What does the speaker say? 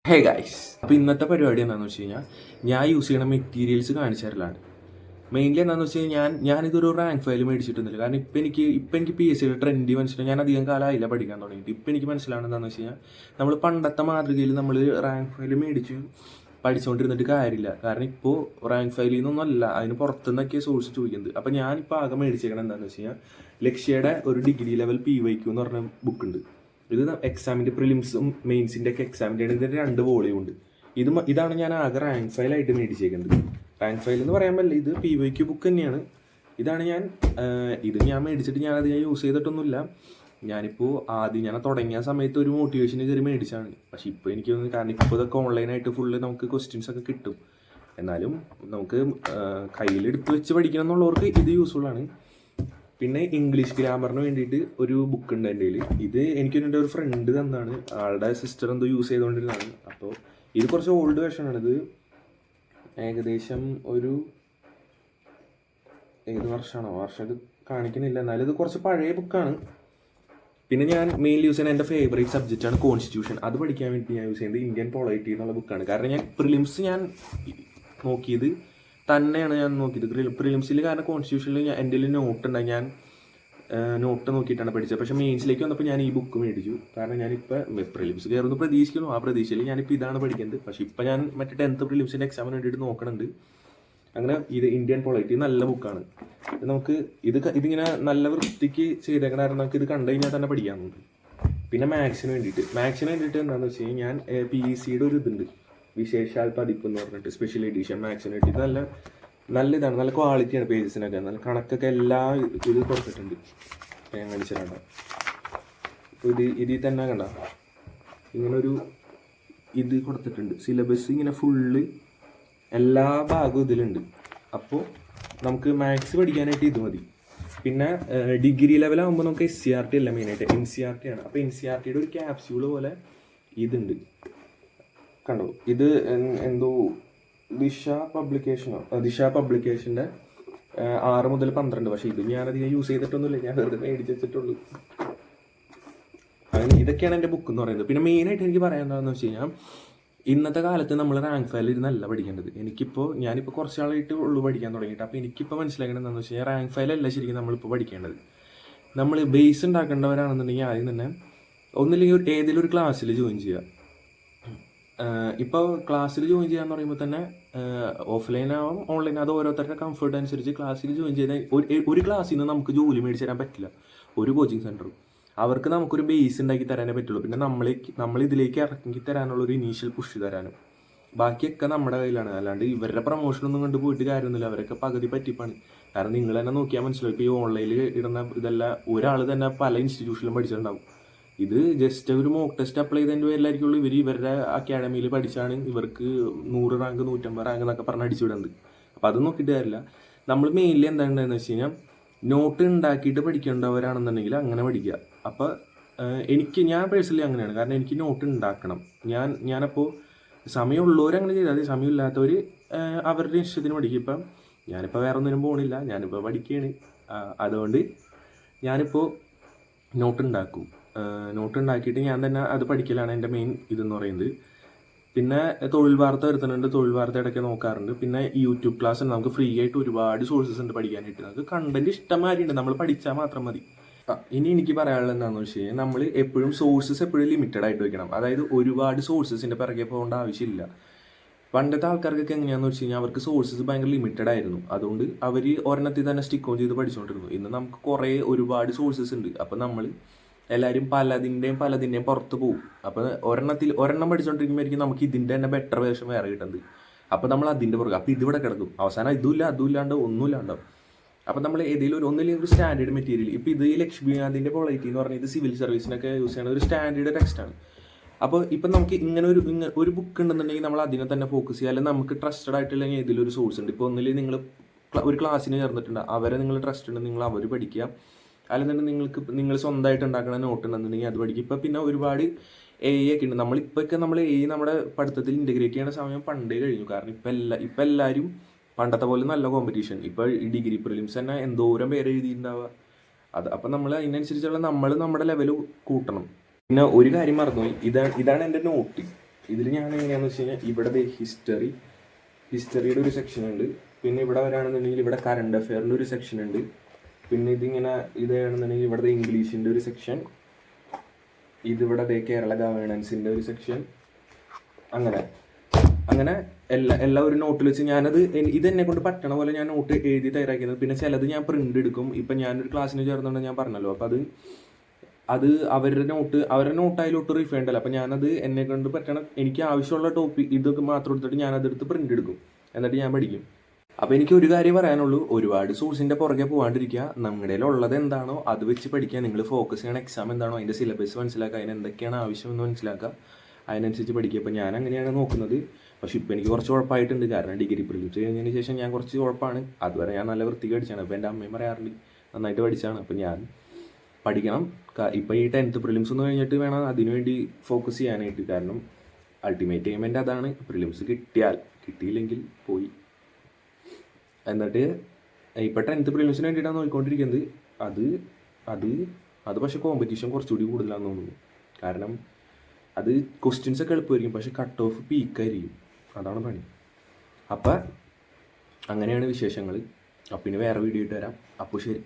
Hey guys, അപ്പോൾ ഇന്നത്തെ പരിപാടി എന്താണെന്ന് വെച്ച് കഴിഞ്ഞാൽ ഞാൻ യൂസ് ചെയ്യുന്ന മെറ്റീരിയൽസ് കാണിച്ചു തരലാണ്. മെയിൻലി എന്താണെന്ന് വെച്ച് കഴിഞ്ഞാൽ ഞാനിതൊരു റാങ്ക് ഫയൽ മേടിച്ചിട്ടൊന്നുമില്ല. കാരണം ഇപ്പം എനിക്ക് പി എസ് സിയുടെ ട്രെൻഡ് മനസ്സിലായി. ഞാൻ അധികം കാലമായില്ല പഠിക്കാൻ തുടങ്ങിയിട്ട്. ഇപ്പം എനിക്ക് മനസ്സിലാവുന്നത് എന്താണെന്ന് വെച്ച് കഴിഞ്ഞാൽ നമ്മൾ പണ്ടത്തെ മാതൃകയിൽ നമ്മൾ റാങ്ക് ഫയൽ മേടിച്ച് പഠിച്ചുകൊണ്ടിരുന്നിട്ട് കാര്യമില്ല. കാരണം ഇപ്പോൾ റാങ്ക് ഫയലിൽ നിന്നൊന്നും അല്ല, അതിന് പുറത്തുനിന്നൊക്കെ സോഴ്സ് ചോദിക്കുന്നത്. അപ്പോൾ ഞാനിപ്പോൾ ആകെ മേടിച്ചേക്കണം എന്താണെന്ന് വെച്ച് കഴിഞ്ഞാൽ ലക്ഷ്യയുടെ ഒരു ഡിഗ്രി ലെവൽ PYQ എന്ന് പറഞ്ഞ ബുക്കുണ്ട്. ഇത് എക്സാമിൻ്റെ പ്രിലിംസും മെയിൻസിൻ്റെ ഒക്കെ എക്സാമിൻ്റെ ആണ്. ഇതിൻ്റെ 2 വോളിയം ഉണ്ട്. ഇതാണ് ഞാൻ ആകെ റാങ്ക് ഫയലായിട്ട് മേടിച്ചേക്കുന്നത്. റാങ്ക് ഫയൽ എന്ന് പറയാൻ പറ്റില്ല, ഇത് PYQ ബുക്ക് തന്നെയാണ്. ഇതാണ് ഞാൻ മേടിച്ചിട്ട് ഞാൻ യൂസ് ചെയ്തിട്ടൊന്നുമില്ല. ഞാനിപ്പോൾ ഞാൻ തുടങ്ങിയ സമയത്ത് ഒരു മോട്ടിവേഷന് കയറി മേടിച്ചാണ്. പക്ഷേ ഇപ്പോൾ എനിക്ക് തോന്നുന്നു, കാരണം ഇപ്പോൾ ഇതൊക്കെ ഓൺലൈനായിട്ട് ഫുള്ള് നമുക്ക് ക്വസ്റ്റ്യൻസ് ഒക്കെ കിട്ടും. എന്നാലും നമുക്ക് കയ്യിലെടുത്ത് വെച്ച് പഠിക്കണം എന്നുള്ളവർക്ക് ഇത് യൂസ്ഫുള്ളാണ്. പിന്നെ ഇംഗ്ലീഷ് ഗ്രാമറിന് വേണ്ടിയിട്ട് ഒരു ബുക്ക് ഉണ്ട് എൻ്റെ കയ്യിൽ. ഇത് എൻ്റെ ഒരു ഫ്രണ്ട് തന്നാണ്. ആളുടെ സിസ്റ്റർ എന്തോ യൂസ് ചെയ്തുകൊണ്ടിരുന്നതാണ്. അപ്പോൾ ഇത് കുറച്ച് ഓൾഡ് വേർഷനാണിത്. ഏകദേശം ഒരു ഏത് വർഷം ഇത് കാണിക്കുന്നില്ല, എന്നാലും ഇത് കുറച്ച് പഴയ ബുക്കാണ്. പിന്നെ ഞാൻ മെയിൻലി യൂസ് ചെയ്യുന്ന എൻ്റെ ഫേവറേറ്റ് സബ്ജക്റ്റാണ് കോൺസ്റ്റിറ്റ്യൂഷൻ. അത് പഠിക്കാൻ വേണ്ടി ഞാൻ യൂസ് ചെയ്യുന്നത് ഇന്ത്യൻ പൊളൈറ്റി എന്നുള്ള ബുക്കാണ്. കാരണം ഞാൻ പ്രിലിംസ് നോക്കിയത് തന്നെയാണ് നോക്കിയത് പ്രിലിംസിൽ. കാരണം കോൺസ്റ്റിറ്റ്യൂഷനിൽ എൻ്റെ നോട്ട് ഉണ്ടായി, ഞാൻ നോട്ട് നോക്കിയിട്ടാണ് പഠിച്ചത്. പക്ഷേ മെയിൻസിലേക്ക് വന്നപ്പോൾ ഞാൻ ഈ ബുക്ക് മേടിച്ചു. കാരണം ഞാനിപ്പോൾ പ്രിലിംസ് കയറുന്നു പ്രതീക്ഷിക്കുന്നു. ആ പ്രതീക്ഷയിൽ ഞാനിപ്പോൾ ഇതാണ് പഠിക്കുന്നത്. പക്ഷേ ഇപ്പോൾ ഞാൻ മറ്റേ 10th പ്രിലിംസിൻ്റെ എക്സാമിന് വേണ്ടിയിട്ട് നോക്കണുണ്ട്. അങ്ങനെ ഇത് ഇന്ത്യൻ പൊളൈറ്റി നല്ല ബുക്കാണ്. നമുക്ക് ഇതിങ്ങനെ നല്ല വൃത്തിക്ക് ചെയ്തേക്കണ കാരണം നമുക്ക് ഇത് കണ്ടു കഴിഞ്ഞാൽ തന്നെ പഠിക്കാമെന്നുണ്ട്. പിന്നെ മാത്സിന് വേണ്ടിയിട്ട് എന്താണെന്ന് വെച്ച് കഴിഞ്ഞാൽ ഞാൻ PECയുടെ ഒരു ഇതുണ്ട്, വിശേഷാൽ പതിപ്പ് എന്ന് പറഞ്ഞിട്ട് സ്പെഷ്യൽ എഡിഷൻ മാത്സിന് വേണ്ടിയിട്ട്. നല്ല ഇതാണ്, നല്ല ക്വാളിറ്റിയാണ് പേജസിനൊക്കെ. നല്ല കണക്കൊക്കെ എല്ലാ ഇത് കൊടുത്തിട്ടുണ്ട്. ഞാൻ കാണിച്ചിട്ടുണ്ട്. ഇപ്പോൾ ഇതിൽ തന്നെ കണ്ട ഇങ്ങനൊരു ഇത് കൊടുത്തിട്ടുണ്ട്. സിലബസ് ഇങ്ങനെ ഫുള്ള് എല്ലാ ഭാഗവും ഇതിലുണ്ട്. അപ്പോൾ നമുക്ക് മാത്സ് പഠിക്കാനായിട്ട് ഇത് മതി. പിന്നെ ഡിഗ്രി ലെവലാകുമ്പോൾ നമുക്ക് SCRT അല്ല, മെയിനായിട്ട് NCERT ആണ്. അപ്പോൾ NCERTയുടെ ഒരു ക്യാപ്സ്യൂള് പോലെ ഇതുണ്ട്, കണ്ടോ? ഇത് എന്തോ ദിശ പബ്ലിക്കേഷൻ്റെ 6 മുതൽ 12. പക്ഷേ ഇത് ഞാനധികം യൂസ് ചെയ്തിട്ടൊന്നുമില്ല, ഞാൻ വെറുതെ മേടിച്ച് വെച്ചിട്ടുള്ളൂ. അങ്ങനെ ഇതൊക്കെയാണ് എൻ്റെ ബുക്ക് എന്ന് പറയുന്നത്. പിന്നെ മെയിനായിട്ട് എനിക്ക് പറയാൻ എന്താണെന്ന് വെച്ച് കഴിഞ്ഞാൽ ഇന്നത്തെ കാലത്ത് നമ്മൾ റാങ്ക് ഫയൽ ഇരുന്നല്ല പഠിക്കേണ്ടത്. ഞാനിപ്പോൾ കുറച്ച് നാളായിട്ട് ഉള്ളൂ പഠിക്കാൻ തുടങ്ങിയിട്ട്. അപ്പോൾ എനിക്കിപ്പോൾ മനസ്സിലാക്കേണ്ടത് എന്താണെന്ന് വെച്ച് കഴിഞ്ഞാൽ റാങ്ക് ഫയലല്ല ശരിക്കും നമ്മളിപ്പോൾ പഠിക്കേണ്ടത്. നമ്മൾ ബേസ് ഉണ്ടാക്കേണ്ടവരാണെന്നുണ്ടെങ്കിൽ ആദ്യം തന്നെ ഒന്നില്ലെങ്കിൽ ഏതെങ്കിലും ഒരു ക്ലാസ്സിൽ ജോയിൻ ചെയ്യുക. ഇപ്പോൾ ക്ലാസ്സിൽ ജോയിൻ ചെയ്യാന്ന് പറയുമ്പോൾ തന്നെ ഓഫ്ലൈൻ ആവാം ഓൺലൈൻ, അത് ഓരോരുത്തരുടെ കംഫർട്ട് അനുസരിച്ച് ക്ലാസ്സിൽ ജോയിൻ ചെയ്താൽ ഒരു ക്ലാസ്സിൽ നിന്ന് നമുക്ക് ജോലി മേടിച്ച് തരാൻ പറ്റില്ല. ഒരു കോച്ചിങ് സെൻറ്ററും അവർക്ക് നമുക്കൊരു ബേസ് ഉണ്ടാക്കി തരാനേ പറ്റുള്ളൂ. പിന്നെ നമ്മൾ ഇതിലേക്ക് ഇറക്കി തരാനുള്ള ഒരു ഇനീഷ്യൽ പുഷ് തരാനും ബാക്കിയൊക്കെ നമ്മുടെ കയ്യിലാണ്. അല്ലാണ്ട് ഇവരുടെ പ്രൊമോഷനൊന്നും കണ്ട് പോയിട്ട് കാര്യമൊന്നുമില്ല. അവരൊക്കെ പകുതി പറ്റിപ്പാണ്. കാരണം നിങ്ങൾ തന്നെ നോക്കിയാൽ മനസ്സിലാവും. ഇപ്പോൾ ഈ ഓൺലൈനിൽ ഇടുന്ന ഇതെല്ലാം ഒരാൾ തന്നെ പല ഇൻസ്റ്റിറ്റ്യൂഷനിലും പഠിച്ചിട്ടുണ്ടാവും. ഇത് ജസ്റ്റ് ഒരു മോക്ക് ടെസ്റ്റ് അപ്ലൈ ചെയ്തതിൻ്റെ പേരിലായിരിക്കുള്ളൂ ഇവരുടെ അക്കാഡമിയിൽ പഠിച്ചാണ് ഇവർക്ക് 100 റാങ്ക് 150 റാങ്ക് എന്നൊക്കെ പറഞ്ഞ് അടിച്ചുവിടുന്നത്. അപ്പോൾ അത് നോക്കിയിട്ട് കാര്യമില്ല. നമ്മൾ മെയിൻലി എന്താണെന്ന് വെച്ച് കഴിഞ്ഞാൽ നോട്ട് ഉണ്ടാക്കിയിട്ട് പഠിക്കേണ്ടവരാണെന്നുണ്ടെങ്കിൽ അങ്ങനെ പഠിക്കുക. അപ്പോൾ ഞാൻ പേഴ്സണലി അങ്ങനെയാണ്. കാരണം എനിക്ക് നോട്ട് ഉണ്ടാക്കണം. ഞാനപ്പോൾ സമയമുള്ളവരങ്ങനെ ചെയ്താൽ മതി, സമയമില്ലാത്തവർ അവരുടെ ഇഷ്ടത്തിന് പഠിക്കും. ഇപ്പം ഞാനിപ്പോൾ വേറെ ഒന്നിനും പോകണില്ല, ഞാനിപ്പോൾ പഠിക്കുകയാണ്. അതുകൊണ്ട് ഞാനിപ്പോൾ നോട്ട് ഉണ്ടാക്കിയിട്ട് ഞാൻ തന്നെ അത് പഠിക്കലാണ് എൻ്റെ മെയിൻ ഇതെന്ന് പറയുന്നത്. പിന്നെ തൊഴിൽ വാർത്ത വരുത്തുന്നുണ്ട്, തൊഴിൽ വാർത്ത ഇടയ്ക്ക് നോക്കാറുണ്ട്. പിന്നെ യൂട്യൂബ് ക്ലാസ് ഉണ്ട്, നമുക്ക് ഫ്രീ ആയിട്ട് ഒരുപാട് സോഴ്സസ് ഉണ്ട് പഠിക്കാനായിട്ട്. നമുക്ക് കണ്ടന്റ് ഇഷ്ടംമാതിരിയുണ്ട്, നമ്മൾ പഠിച്ചാൽ മാത്രം മതി. ഇനി എനിക്ക് പറയാനുള്ളത് എന്താണെന്ന് വെച്ച് കഴിഞ്ഞാൽ നമ്മൾ എപ്പോഴും സോഴ്സസ് ലിമിറ്റഡ് ആയിട്ട് വെക്കണം. അതായത് ഒരുപാട് സോഴ്സസിൻ്റെ പിറകെ പോകേണ്ട ആവശ്യമില്ല. പണ്ടത്തെ ആൾക്കാർക്കൊക്കെ എങ്ങനെയാണെന്ന് വെച്ച് കഴിഞ്ഞാൽ അവർക്ക് സോഴ്സസ് ഭയങ്കര ലിമിറ്റഡ് ആയിരുന്നു. അതുകൊണ്ട് അവർ ഒരെണ്ണത്തിൽ തന്നെ സ്റ്റിക്ക് ഓൺ ചെയ്ത് പഠിച്ചുകൊണ്ടിരുന്നു. ഇന്ന് നമുക്ക് ഒരുപാട് സോഴ്സസ് ഉണ്ട്. അപ്പോൾ നമ്മൾ എല്ലാവരും പലതിൻ്റെയും പുറത്ത് പോകും. അപ്പോൾ ഒരെണ്ണം പഠിച്ചുകൊണ്ടിരിക്കുമ്പോഴായിരിക്കും നമുക്ക് ഇതിൻ്റെ തന്നെ ബെറ്റർ വേർഷൻ വേറെ കിട്ടുന്നത്. അപ്പോൾ നമ്മൾ അതിൻ്റെ പുറകെ, അപ്പോൾ ഇതിവിടെ കിടക്കും. അവസാനം അതുമില്ലാണ്ട് ഒന്നുമില്ലാണ്ടാവും. അപ്പോൾ നമ്മൾ ഏതെങ്കിലും ഒന്നില്ലെങ്കിൽ ഒരു സ്റ്റാൻഡേർഡ് മെറ്റീരിയൽ, ഇപ്പോൾ ഇത് ലക്ഷ്മികാന്തിൻ്റെ പൊളൈറ്റി എന്ന് പറഞ്ഞാൽ ഇത് സിവിൽ സർവീസിനൊക്കെ യൂസ് ചെയ്യുന്ന ഒരു സ്റ്റാൻഡേർഡ് ടെക്സ്റ്റാണ്. അപ്പോൾ ഇപ്പം നമുക്ക് ഇങ്ങനെ ഒരു ബുക്ക് ഉണ്ടെന്നുണ്ടെങ്കിൽ നമ്മൾ അതിനെ തന്നെ ഫോക്കസ് ചെയ്യുക. അല്ലെങ്കിൽ നമുക്ക് ട്രസ്റ്റഡ് ആയിട്ടുള്ള ഏതെങ്കിലും ഒരു സോഴ്സ് ഉണ്ട്. ഇപ്പോൾ ഒന്നിൽ നിങ്ങൾ ഒരു ക്ലാസ്സിന് ചേർന്നിട്ടുണ്ട്, അവരെ നിങ്ങൾ ട്രസ്റ്റ് ഉണ്ട്, നിങ്ങൾ അവർ പഠിക്കുക. അല്ലെന്നുണ്ടെങ്കിൽ നിങ്ങൾ സ്വന്തമായിട്ട് ഉണ്ടാക്കുന്ന നോട്ട് ഉണ്ടെന്നുണ്ടെങ്കിൽ അത് പഠിക്കും. ഇപ്പോൾ പിന്നെ ഒരുപാട് AI ഒക്കെ ഉണ്ട്. നമ്മൾ AI നമ്മുടെ പഠിത്തത്തിൽ ഇൻറ്റഗ്രേറ്റ് ചെയ്യുന്ന സമയം പണ്ടേ കഴിഞ്ഞു. കാരണം ഇപ്പം എല്ലാവരും പണ്ടത്തെ പോലെ നല്ല കോമ്പറ്റീഷൻ. ഇപ്പോൾ ഈ ഡിഗ്രി പ്രിലിംസ് തന്നെ എന്തോരം പേര് എഴുതിയിട്ടുണ്ടാവുക. അപ്പം നമ്മൾ അതിനനുസരിച്ചുള്ള നമ്മുടെ ലെവൽ കൂട്ടണം. പിന്നെ ഒരു കാര്യം മറന്നുപോയി, ഇതാണ് എൻ്റെ നോട്ട്. ഇതിൽ ഞാൻ എങ്ങനെയാണെന്ന് വെച്ച് കഴിഞ്ഞാൽ ഇവിടെ ഹിസ്റ്ററിയുടെ ഒരു സെക്ഷൻ ഉണ്ട്. പിന്നെ ഇവിടെ വരാണെന്നുണ്ടെങ്കിൽ ഇവിടെ കറണ്ട് അഫെയറിൻ്റെ ഒരു സെക്ഷൻ ഉണ്ട്. പിന്നെ ഇതാണെന്നുണ്ടെങ്കിൽ ഇവിടുത്തെ ഇംഗ്ലീഷിൻ്റെ ഒരു സെക്ഷൻ, ഇതിവിടെ കേരള ഗവേണൻസിൻ്റെ ഒരു സെക്ഷൻ, അങ്ങനെ എല്ലാ ഒരു നോട്ടിൽ വെച്ച് ഞാനത് ഇതെന്നെ കൊണ്ട് പറ്റണ പോലെ ഞാൻ നോട്ട് എഴുതി തയ്യാറാക്കിയത്. പിന്നെ ചിലത് ഞാൻ പ്രിൻ്റ് എടുക്കും. ഇപ്പം ഞാനൊരു ക്ലാസ്സിന് ചേർന്നുകൊണ്ട് ഞാൻ പറഞ്ഞല്ലോ, അപ്പം അത് അവരുടെ നോട്ടായാലും റിഫൈൻഡ് അല്ല. അപ്പം ഞാനത് എന്നെ കൊണ്ട് പറ്റണം, എനിക്ക് ആവശ്യമുള്ള ടോപ്പിക് ഇതൊക്കെ മാത്രം എടുത്തിട്ട് ഞാനതെടുത്ത് പ്രിൻ്റ് എടുക്കും, എന്നിട്ട് ഞാൻ പഠിക്കും. അപ്പോൾ എനിക്ക് ഒരു കാര്യം പറയാനുള്ളൂ, ഒരുപാട് സോഴ്സിൻ്റെ പുറകെ പോകാണ്ടിരിക്കുക. നമ്മുടെ ഉള്ളത് എന്താണോ അത് വെച്ച് പഠിക്കുക. നിങ്ങൾ ഫോക്കസ് ചെയ്യണ എക്സാം എന്താണോ അതിൻ്റെ സിലബസ് മനസ്സിലാക്കുക, അതിന് എന്തൊക്കെയാണ് ആവശ്യമെന്ന് മനസ്സിലാക്കുക, അതിനനുസരിച്ച് പഠിക്കുക. അപ്പോൾ ഞാൻ അങ്ങനെയാണ് നോക്കുന്നത്. പക്ഷെ ഇപ്പോൾ എനിക്ക് കുറച്ച് ഉഴപ്പായിട്ടുണ്ട്, കാരണം ഡിഗ്രി പ്രിലിംസ് കഴിഞ്ഞതിന് ശേഷം ഞാൻ കുറച്ച് ഉഴപ്പാണ്. അതുവരെ ഞാൻ നല്ല വൃത്തിക്ക് പഠിച്ചാണ്. അപ്പോൾ എൻ്റെ അമ്മയും പറയാറുണ്ട് നന്നായിട്ട് പഠിച്ചാണ്. അപ്പോൾ ഞാൻ പഠിക്കണം. ഇപ്പോൾ ഈ 10th പ്രിലിംസ് ഒന്ന് കഴിഞ്ഞിട്ട് വേണം അതിനുവേണ്ടി ഫോക്കസ് ചെയ്യാനായിട്ട്. കാരണം അൾട്ടിമേറ്റ് എയിമെൻ്റ് അതാണ്. പ്രിലിംസ് കിട്ടിയില്ലെങ്കിൽ പോയി. എന്നിട്ട് ഇപ്പോൾ 10th പ്രിലിംസിന് വേണ്ടിയിട്ടാണ് നോക്കിക്കൊണ്ടിരിക്കുന്നത്. അത് പക്ഷേ കോമ്പറ്റീഷൻ കുറച്ചുകൂടി കൂടുതലാണെന്ന് തോന്നുന്നു. കാരണം അത് ക്വസ്റ്റ്യൻസ് ഒക്കെ എളുപ്പമായിരിക്കും, പക്ഷേ കട്ട് ഓഫ് പീക്കായിരിക്കും. അതാണ് പണി. അപ്പം അങ്ങനെയാണ് വിശേഷങ്ങൾ. അപ്പം ഇനി വേറെ വീഡിയോ ഇട്ട് വരാം. അപ്പോൾ ശരി.